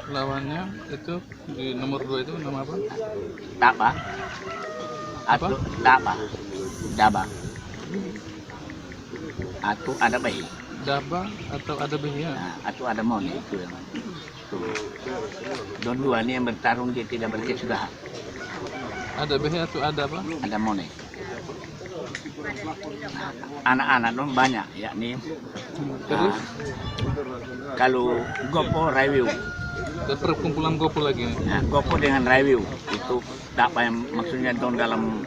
Lawannya itu di nomor 2 itu nama apa? Daba. Apa? Atau Daba. Atau ada bayi. Daba atau ada behia? Nah, atau ada moni itu yang itu. Dua ini yang bertarung dia tidak berkesudahan. Ada behia atau ada apa? Ada moni. Anak-anak dong banyak, yakni Terus kalau Gopo Review. ada perkumpulan Gopo lagi nih. Nah, Gopo dengan review itu apa yang maksudnya dong dalam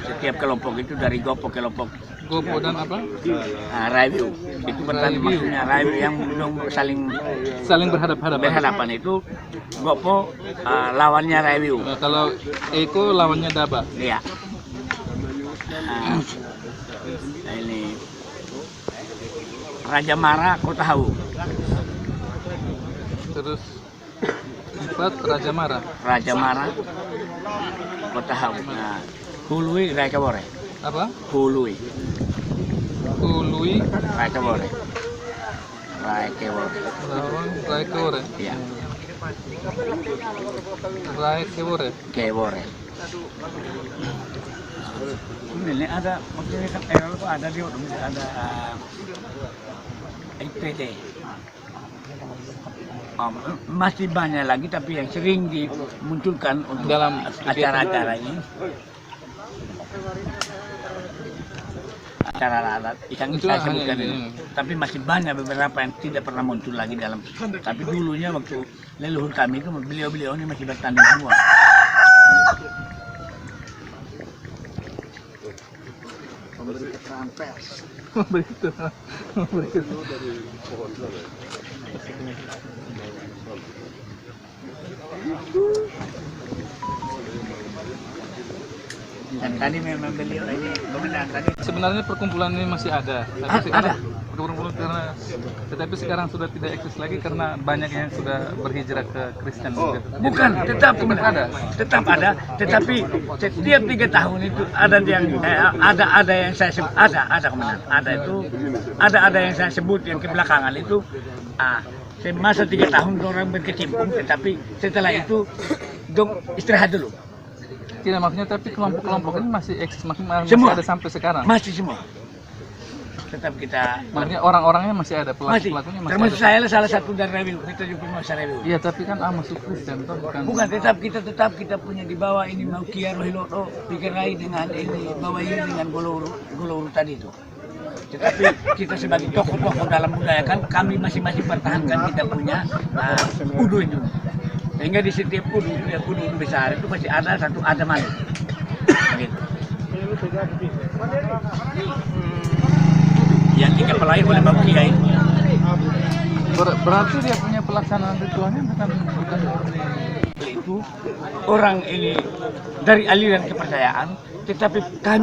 setiap kelompok itu dari Gopo kelompok Gopo dan apa? review itu berarti Review. maksudnya review yang dong Saling berhadapan. berhadapan itu Gopo lawannya review. Nah, kalau Eko lawannya Daba. Iya. Nah, ini Raja Mara Kota Hawu. Terus 4 Raja Mara. Raja Mara Kota Hawu. Nah, Hului Raja Bore. Apa? Hului Ului Raja Bore. Raja Bore. lawan Raikore. Iya. Raikore. Kebore. Ini ada maksudnya kan ada dia ada IPT. Masih banyak lagi tapi yang sering dimunculkan untuk Dalam acara-acara ini. Acara adat yang Itu saya hanya sebutkan ini. ini. Tapi masih banyak beberapa yang tidak pernah muncul lagi dalam. Tapi dulunya waktu leluhur kami itu beliau-beliau ini masih bertanding semua. Pemberitaan pers. Dan tadi memang beliau ini komandan tadi. Sebenarnya perkumpulan ini masih ada, tapi sekarang tetapi sekarang sudah tidak eksis lagi karena banyak yang sudah berhijrah ke Kristen. Bukan, tetap ada. Tetap ada, tetapi setiap 3 tahun itu ada yang ada yang saya sebut ada komandan. Ada yang saya sebut yang kebelakangan itu masa 3 tahun orang berkecimpung, tetapi setelah itu dong istirahat dulu. Tidak, maksudnya tapi kelompok-kelompok ini masih eksis, masih Semua. ada sampai sekarang. Masih semua. Tetap kita Maksudnya orang-orangnya masih ada, masih. pelaku-pelakunya masih Termasuk ada. saya lah salah satu dari review. Kita juga masa review. Iya, tapi kan masuk Kristen toh, bukan. Bukan, tetap kita punya di bawah ini mau Kia Rohiloto, Pikirai dengan ini bawah ini dengan goloro tadi itu. Tetapi kita sebagai tokoh-tokoh dalam budaya kan kami masing-masing pertahankan kita punya kudu itu. Sehingga di setiap kudu besar itu masih ada satu adaman. Begitu. Yang dikepalai oleh Bapak Kiai. Berarti dia punya pelaksanaan ritualnya bukan murni. Itu orang ini dari aliran kepercayaan, tetapi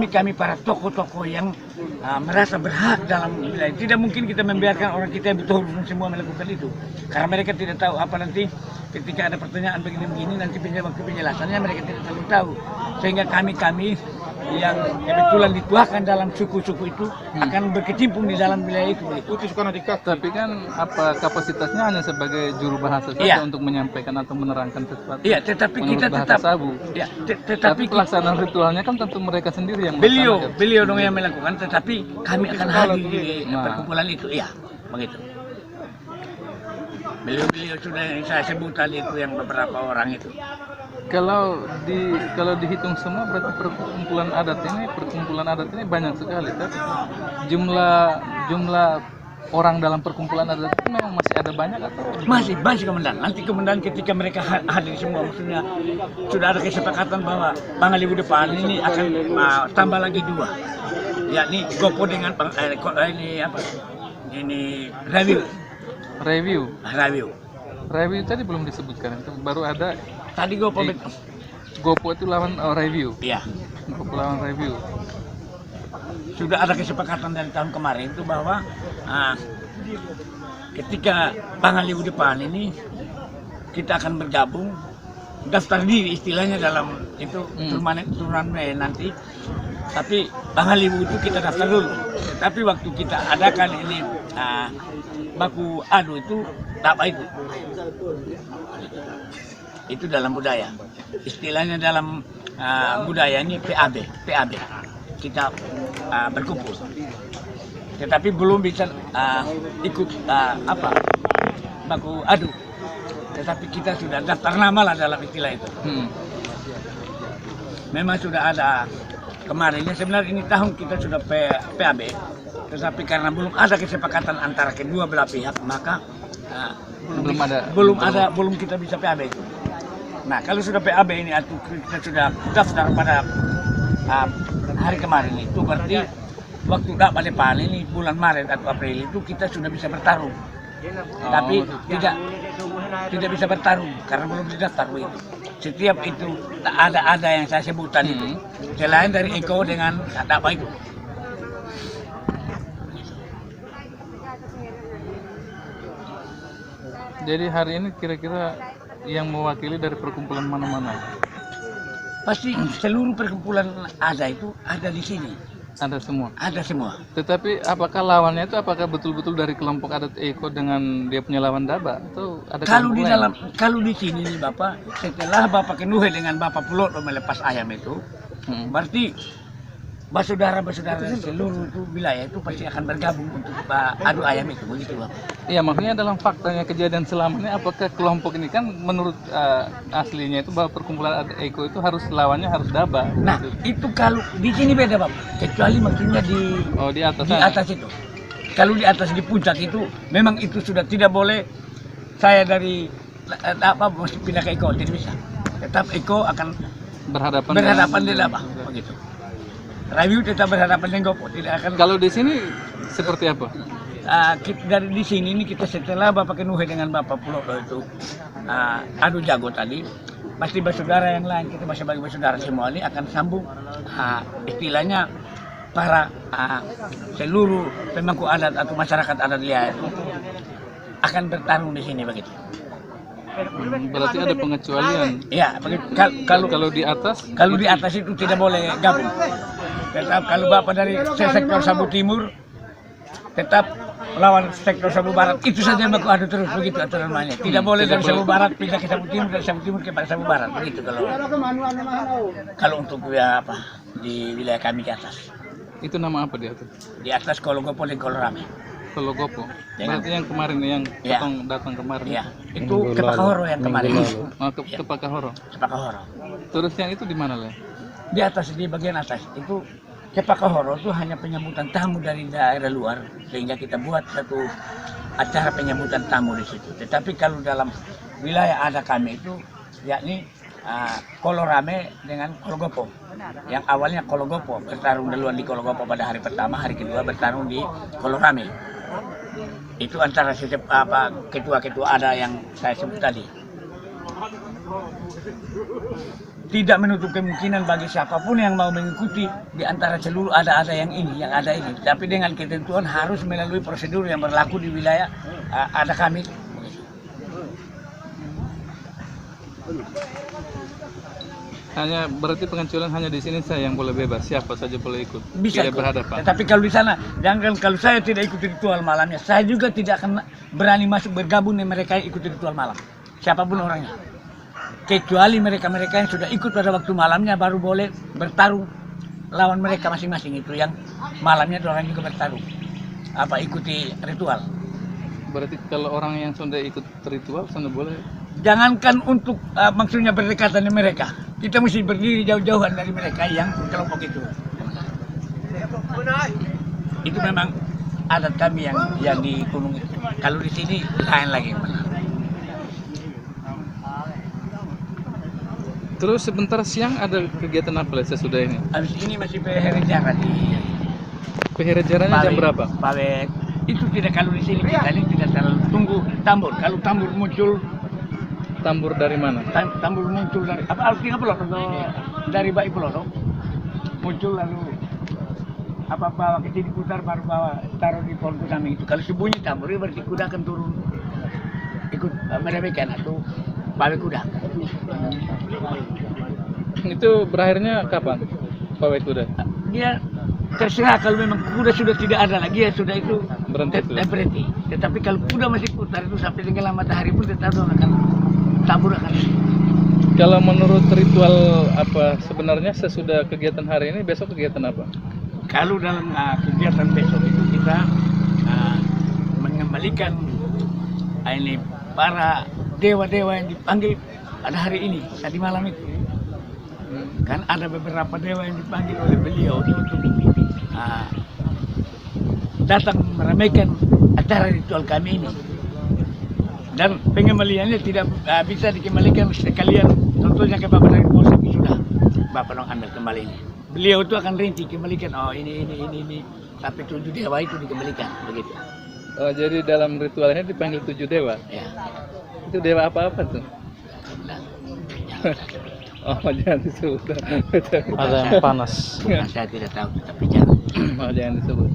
kami para tokoh-tokoh yang merasa berhak dalam wilayah. Tidak mungkin kita membiarkan orang kita yang betul semua melakukan itu, karena mereka tidak tahu apa nanti ketika ada pertanyaan begini-begini nanti waktu penjelasannya mereka tidak tahu. Sehingga kami yang kebetulan dituakan dalam suku-suku itu akan berkecimpung di dalam wilayah itu. Tapi kan apa kapasitasnya hanya sebagai juru bahasa saja Iya. untuk menyampaikan atau menerangkan sesuatu. Iya, tetapi menurut kita bahasa tetap Sabu. ya, Tapi tetapi pelaksanaan ritualnya kan tentu mereka sendiri yang beliau dong yang melakukan, tetapi kami akan hadir di perkumpulan itu, iya, begitu. Beliau sudah yang saya sebut tadi itu yang beberapa orang itu. Kalau dihitung semua berarti perkumpulan adat ini banyak sekali, tapi jumlah orang dalam perkumpulan adat itu memang masih ada banyak atau Masih komandan. Nanti komandan ketika mereka hadir semua, maksudnya sudah ada kesepakatan bahwa Pangalibu depan ini akan tambah lagi 2, yakni Gopo dengan ini review. Review tadi belum disebutkan, itu baru ada Tadi Gopo Gopo itu lawan review. iya. Gopo lawan review. Sudah ada kesepakatan dari tahun kemarin itu bahwa ketika Pangalibu depan ini kita akan bergabung, daftar diri istilahnya dalam itu turnamen nanti Tapi Bangalibu itu kita daftar dulu. Tapi waktu kita adakan ini baku adu itu apa itu? Itu dalam budaya. Istilahnya dalam budaya ini PAB. Kita berkumpul. Tetapi belum bisa ikut baku adu. Tetapi kita sudah daftar nama lah dalam istilah itu. Memang sudah ada kemarinnya, sebenarnya ini tahun kita sudah PAB, tetapi karena belum ada kesepakatan antara kedua belah pihak, maka belum kita bisa PAB itu. Nah, kalau sudah PAB ini atau kita sudah daftar pada hari kemarin itu berarti waktu dapat depan ini bulan Maret atau April itu kita sudah bisa bertarung. Tapi tidak bisa bertarung karena belum didaftar begitu. Setiap itu ada yang saya sebutkan itu selain dari Eko dengan apa itu. Jadi hari ini kira-kira yang mewakili dari perkumpulan mana-mana? Pasti seluruh perkumpulan ada itu ada di sini. Ada semua. Ada semua. Tetapi apakah lawannya itu apakah betul-betul dari kelompok adat Eko dengan dia punya lawan Daba atau ada kalau di sini nih Bapak, setelah Bapak Kenuhe dengan Bapak Puloto melepas ayam itu, berarti bersaudara-bersaudara seluruh itu wilayah itu pasti akan bergabung untuk adu ayam itu, begitu Bapak. Iya, maksudnya dalam faktanya kejadian selamanya apakah kelompok ini kan menurut aslinya itu bahwa perkumpulan adat Eko itu lawannya harus Daba. Nah, itu kalau di sini beda Bapak, kecuali maksudnya di atas itu. Kalau di atas di puncak itu memang itu sudah tidak boleh saya dari mesti pindah ke Eko, tidak bisa. Tetap Eko akan berhadapan di Daba, begitu. Rayu tetap berhadapan dengan Gopo, tidak akan. Kalau di sini seperti apa? Dari di sini ini kita setelah Bapak Kenuhe dengan Bapak Puloto itu adu jago tadi, pasti bersaudara yang lain kita masih bagi bersaudara semua ini akan sambung istilahnya para seluruh pemangku adat atau masyarakat adat liar itu akan bertarung di sini begitu. Berarti ada pengecualian. Ya, kalau di atas? Kalau di atas itu tidak boleh gabung. Tetap kalau Bapak dari sektor Sabu Timur tetap lawan sektor Sabu Barat, itu saja yang baku adu terus begitu aturan mainnya. Tidak boleh dari Sabu Barat pindah ke Sabu Timur, dari Sabu Timur ke Sabu Barat begitu kalau untuk di wilayah kami di atas. Itu nama apa di atas? Di atas Kologopo dan Kolorame. Kologopo. Berarti yang kemarin yang datang kemarin. Iya. Itu Kepakahoro yang kemarin. Kepakahoro. Kepakahoro. Terus yang itu di mana lah? Di atas, di bagian atas itu Kepakahoro itu hanya penyambutan tamu dari daerah luar, sehingga kita buat satu acara penyambutan tamu di situ. Tetapi kalau dalam wilayah ada kami itu yakni Kolorame dengan Kologopo. Yang awalnya Kologopo bertarung duluan di Kologopo pada hari pertama, hari kedua bertarung di Kolorame. Itu antara ketua-ketua ada yang saya sebut tadi. Tidak menutup kemungkinan bagi siapapun yang mau mengikuti di antara seluruh ada yang ada ini. Tapi dengan ketentuan harus melalui prosedur yang berlaku di wilayah ada kami. Hanya berarti pengecualian hanya di sini saya yang boleh bebas, siapa saja boleh ikut. Bisa tidak berhadapan. Tetapi kalau di sana, jangan kalau saya tidak ikut ritual malamnya, saya juga tidak akan berani masuk bergabung dengan mereka yang ikut ritual malam. Siapapun orangnya. Kecuali mereka-mereka yang sudah ikut pada waktu malamnya baru boleh bertarung lawan mereka masing-masing itu yang malamnya orang juga bertarung. Ikuti ritual. Berarti kalau orang yang sudah ikut ritual sudah boleh. Jangankan untuk maksudnya berdekatan dengan mereka, kita mesti berdiri jauh-jauhan dari mereka yang kelompok itu. Itu memang adat kami yang di gunung itu. Kalau di sini lain lagi. Terus sebentar siang ada kegiatan apa sesudah ini? Habis ini masih peherejara di. Peherejaranya jam berapa? Pawek. Itu tidak kalau di sini kita ini tidak terlalu tunggu tambur. Kalau tambur muncul. Tambur dari mana? Tambur muncul dari artinya Puloto dari Baik Puloto muncul lalu bawa ke sini putar baru bawa taruh di pohon kusami itu. Kalau sembunyi tambur berarti kuda akan turun ikut meremehkan atau bawa kuda. Itu berakhirnya kapan? Pawai kuda? dia terserah kalau memang kuda sudah tidak ada lagi ya sudah itu Berhenti. Tetapi kalau kuda masih putar itu sampai tenggelam matahari pun tetap akan tabur akan. Kalau menurut ritual apa sebenarnya sesudah kegiatan hari ini, besok kegiatan apa? Kalau dalam kegiatan besok itu kita mengembalikan ini para dewa-dewa yang dipanggil pada hari ini, tadi malam itu. Kan ada beberapa dewa yang dipanggil oleh beliau untuk datang meramaikan acara ritual kami ini. Dan pengembaliannya tidak bisa dikembalikan sekalian, contohnya ke Bapak dari Polsek sudah Bapak dong ambil kembali ini. Beliau itu akan rinci kembalikan, oh ini, sampai 7 dewa itu dikembalikan, begitu. Oh, jadi dalam ritualnya dipanggil 7 dewa? Ya. Itu dewa apa-apa tuh? Oh, jangan disebut. Ada yang panas. Bukan, saya tidak tahu, tetapi jangan. Oh, jangan disebut.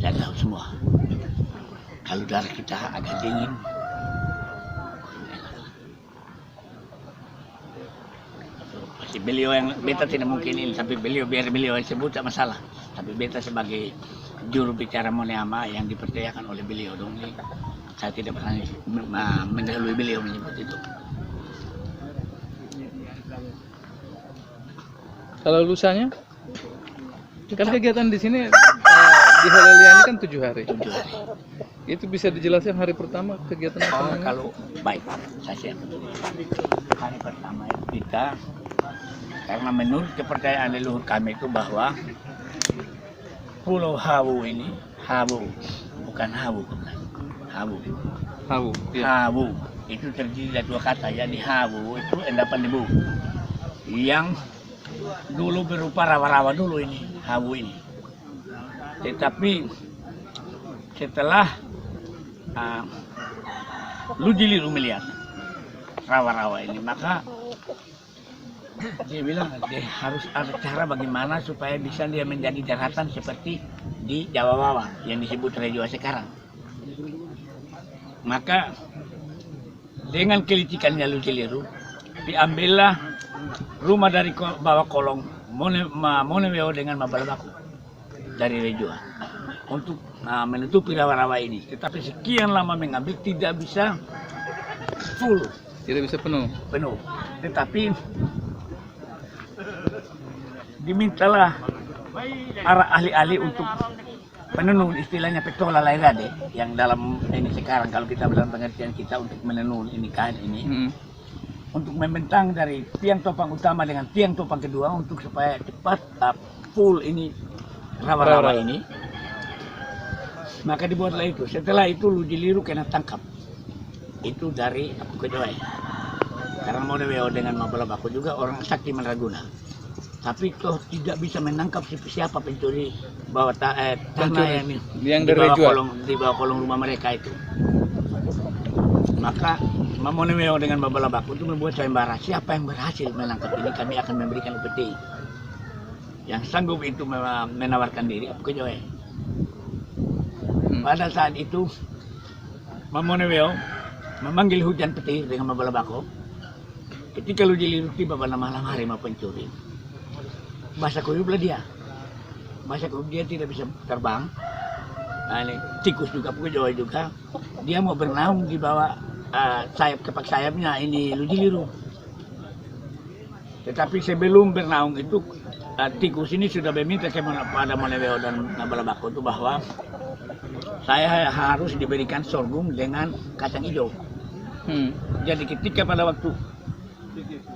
Saya tahu semua. Kalau darah kita agak dingin, pasti beliau yang beta tidak mungkin ini, tapi biar beliau yang sebut tak masalah. Tapi beta sebagai juru bicara Moneama yang dipercayakan oleh beliau dong, saya tidak pernah mendahului beliau menyebut itu. Kalau lusanya? Kan kegiatan di sini di Halelia ini kan 7 hari. 7 hari. Itu bisa dijelaskan hari pertama kegiatan apa? Oh, kalau baik, saya siap. Hari pertama itu kita, karena menurut kepercayaan leluhur kami itu bahwa Pulau Hawu ini, Hawu, bukan Hawu, Hawu. Hawu. Ya. Hawu itu terdiri dari 2 kata. Jadi Hawu itu endapan debu yang dulu berupa rawa-rawa dulu ini, Hawu ini. Tetapi setelah Lujiliru melihat rawa-rawa ini, maka dia bilang dia harus ada cara bagaimana supaya bisa dia menjadi daratan seperti di Jawa Bawah yang disebut Rejoa sekarang. Maka dengan kelicikannya Lujiliru diambillah rumah dari bawah kolong Moneweo dengan Mabalabaku dari Rejoa untuk menutupi rawa-rawa ini. Tetapi sekian lama mengambil tidak bisa full, Tidak bisa penuh. Tetapi dimintalah para ahli-ahli untuk menenun, istilahnya petola lairade, yang dalam ini sekarang kalau kita dalam pengertian kita untuk menenun ini kain ini, untuk membentang dari tiang topang utama dengan tiang topang kedua untuk supaya cepat full ini rawa-rawa ini. Maka dibuatlah itu. Setelah itu Lujiliru kena tangkap. Itu dari Apu Kedoe. Karena Moneweo dengan Mabalabaku juga orang sakti Mandraguna. Tapi toh tidak bisa menangkap siapa pencuri bawah tanah yang di bawah kolong rumah mereka itu. Maka Moneweo dengan Mabalabaku itu membuat sayembara. Siapa yang berhasil menangkap ini, kami akan memberikan upeti. Yang sanggup itu menawarkan diri Apu Kedoe. Pada saat itu Moneweo memanggil hujan petir dengan Mabalabaku. Ketika Lujiliru tiba pada malam hari mau pencuri, bahasa kuyublah dia. Bahasa kuyub dia tidak bisa terbang. Tikus juga, Apu Kedoe juga. Dia mau bernaung di bawah kepak sayapnya ini Lujiliru. Tetapi sebelum bernaung itu tikus ini sudah meminta kepada Moneweo dan Mabalabaku itu bahwa saya harus diberikan sorghum dengan kacang hijau. Jadi ketika pada waktu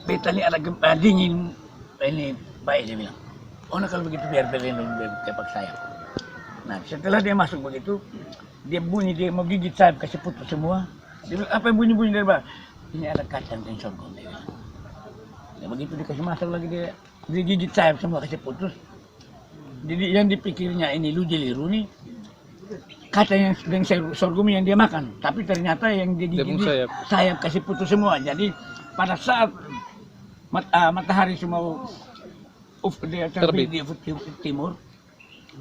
beta ini ada gempa dingin, ini baik dia bilang, oh nah kalau begitu biar berlindung kepak sayap. Nah setelah dia masuk begitu, dia mau gigit sayap kasih putus semua. Dia bilang, apa yang bunyi-bunyi dari bawah? Ini ada kacang dan sorghum. Dia bilang. Nah, begitu dikasih masuk lagi dia gigit sayap semua kasih putus. Jadi yang dipikirnya ini Lujiliru nih kacang yang sorghum yang dia makan, tapi ternyata yang dia gigit sayap kasih putus semua. Jadi pada saat matahari semua dia terbit di ufuk timur,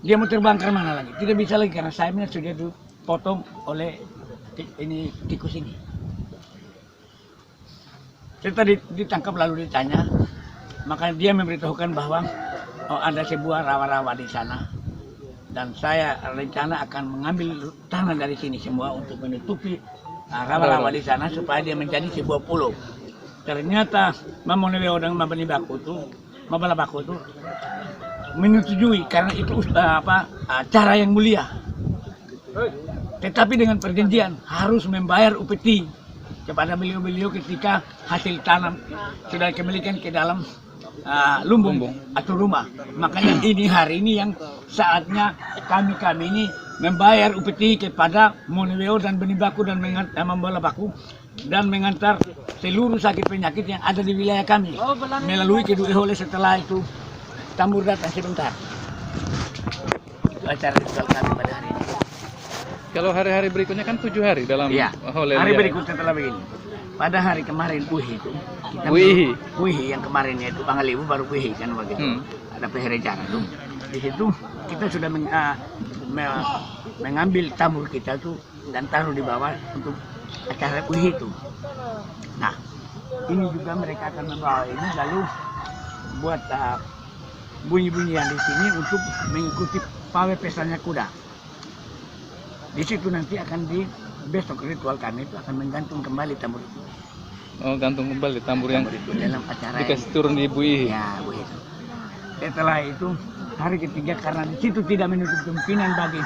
dia mau terbang ke mana lagi? Tidak bisa lagi karena sayapnya sudah dipotong oleh ini tikus ini. Setelah ditangkap lalu ditanya, maka dia memberitahukan bahwa ada sebuah rawa-rawa di sana. Dan saya rencana akan mengambil tanah dari sini semua untuk menutupi rawa-rawa di sana supaya dia menjadi sebuah pulau. Ternyata Mamoneweo dan Mabalabaku itu menyetujui karena itu cara yang mulia. Tetapi dengan perjanjian harus membayar upeti kepada beliau-beliau ketika hasil tanam sudah dikembalikan ke dalam lumbung atau rumah. Makanya hari ini yang saatnya kami ini membayar upeti kepada Moneweo dan Benibaku dan Mabalabaku dan mengantar seluruh sakit penyakit yang ada di wilayah kami melalui kedua oleh setelah itu tambur datang sebentar. Itu acara ritual kami pada hari ini. Kalau hari-hari berikutnya kan 7 hari dalam Holelia. Hari berikutnya setelah begini. Pada hari kemarin Puhi itu kita Puhi yang kemarin itu Pangalibu baru Puhi kan begitu. Ada peherecara tuh. Di situ kita sudah mengambil tambur kita tuh dan taruh di bawah untuk acara Puhi itu. Nah, ini juga mereka akan membawa ini lalu buat bunyi-bunyian di sini untuk mengikuti pawai pestanya kuda. Di situ nanti akan besok ritual kami itu akan menggantung kembali tambur itu. Oh, gantung kembali tambur yang itu dalam acara dikasih turun di Ibu Ihi. Ya, begitu. Setelah itu hari ketiga karena di situ tidak menutup kemungkinan bagi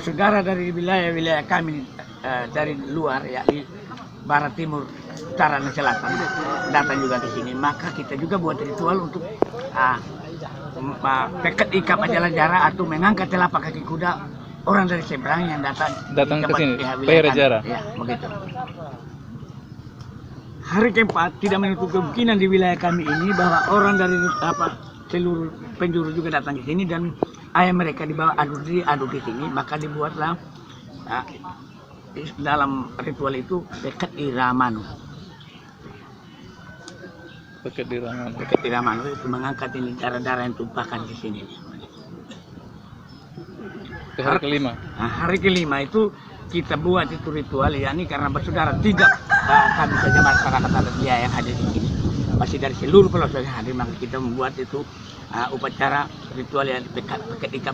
saudara dari wilayah-wilayah kami dari luar yakni barat, timur, utara dan selatan datang juga ke sini, maka kita juga buat ritual untuk pekat ikat majalah jarak atau mengangkat telapak kaki kuda orang dari seberang yang datang ke sini, peherecara. Ya, begitu. Hari keempat tidak menutup kemungkinan di wilayah kami ini bahwa orang dari seluruh penjuru juga datang ke sini dan ayam mereka dibawa adu di sini, maka dibuatlah dalam ritual itu pekat iramanu. Pekat iramanu. Pekat iramanu itu mengangkat ini darah-darah yang tumpahkan di sini. Hari kelima. Nah, hari kelima itu kita buat itu ritual yakni karena bersaudara tidak kami saja masyarakat adat yang hadir di sini, masih dari seluruh pelosok yang hadir, maka kita membuat itu upacara ritual yang pekat ikat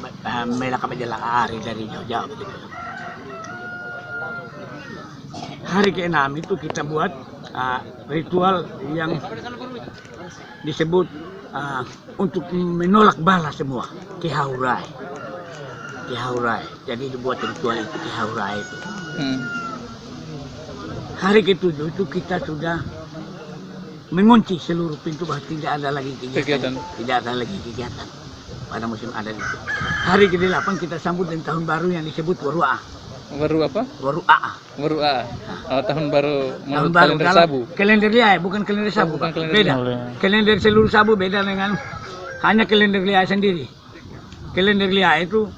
melaka majalah hari dari jauh-jauh begitu. Hari ke-6 itu kita buat ritual yang disebut untuk menolak bala semua, kihaurai. Jadi dibuat ritual itu kihaurai itu. Hari ke-7 itu kita sudah mengunci seluruh pintu bahwa tidak ada lagi kegiatan. Tidak ada lagi kegiatan pada musim adat itu. Hari ke-8 kita sambut dengan tahun baru yang disebut Waru'a. Waru apa? Waru'a. Waru'a. Tahun baru menurut kalender Sabu. Kalender Liai, bukan kalender Sabu. Bukan kalender beda. Kalender seluruh Sabu beda dengan hanya kalender Liai sendiri. Kalender Liai itu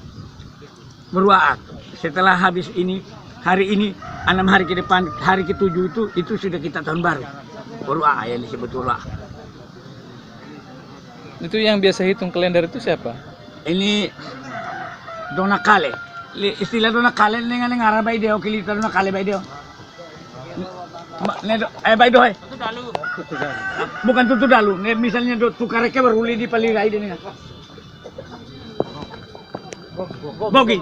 Waru'a. Setelah habis ini, hari ini 6 hari ke depan, hari ke-7 itu sudah kita tahun baru. Waru'a yang disebut Waru'a. Itu yang biasa hitung kalender itu siapa? Ini Donakale. Istilah Donakale dengan arah baideo kilita Donakale baideo. Baideo. Bukan tutu dalu. Misalnya tukareke beruli di palirai dengan. Bogi.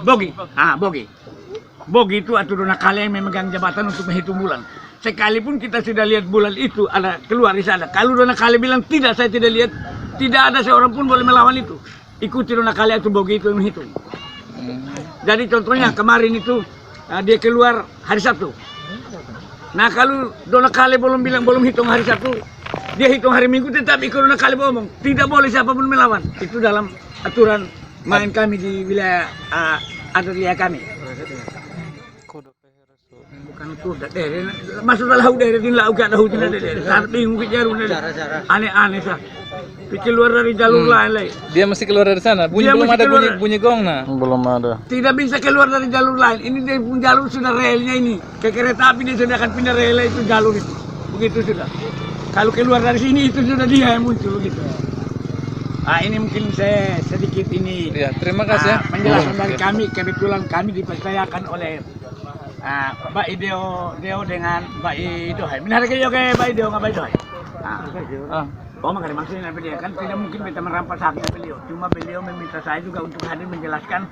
Bogi itu atau Donakale yang memegang jabatan untuk menghitung bulan. Sekalipun kita sudah lihat bulan itu ada keluar di sana. Kalau Donakale bilang tidak, saya tidak lihat, tidak ada seorang pun boleh melawan itu. Ikuti Donakale atau Bogi itu yang menghitung. Jadi contohnya kemarin itu dia keluar hari Sabtu. Nah kalau Donakale belum hitung hari Sabtu, dia hitung hari Minggu, tetapi kalau Donakale ngomong tidak boleh siapapun melawan. Itu dalam aturan main kami di wilayah adat wilayah kami. Bukan kuda deh, masuk dalam daerah di laut gak tahu tidak daerah. Saat bingung kejaru aneh-aneh sah. Pikir keluar dari jalur lain. Dia mesti keluar dari sana. Belum ada bunyi gong nah. Belum ada. Tidak bisa keluar dari jalur lain. Ini dia pun jalur sudah relnya ini. Ke kereta api dia sudah akan pindah rel itu jalur itu. Begitu sudah. Kalau keluar dari sini itu sudah dia yang muncul begitu. Ini mungkin saya sedikit ini. Ya, terima kasih ya. Penjelasan dari kami, kebetulan kami dipercayakan oleh Mbak Deo dengan Mbak Idohai. Benar ke Mbak Deo nggak Mbak Idohai? Oh, makanya maksudnya dia kan tidak mungkin kita merampas haknya beliau. Cuma beliau meminta saya juga untuk hadir menjelaskan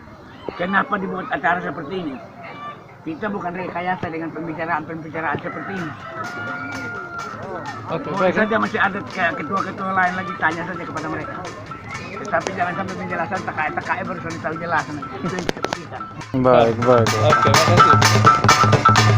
kenapa dibuat acara seperti ini. Kita bukan rekayasa dengan pembicaraan seperti ini. Oke, Boleh baik. saja masih ada ketua-ketua lain lagi, tanya saja kepada mereka. Tetapi jangan sampai penjelasan TKI baru tahu jelas. Itu yang kita pikirkan. Baik, baik. Oke, makasih.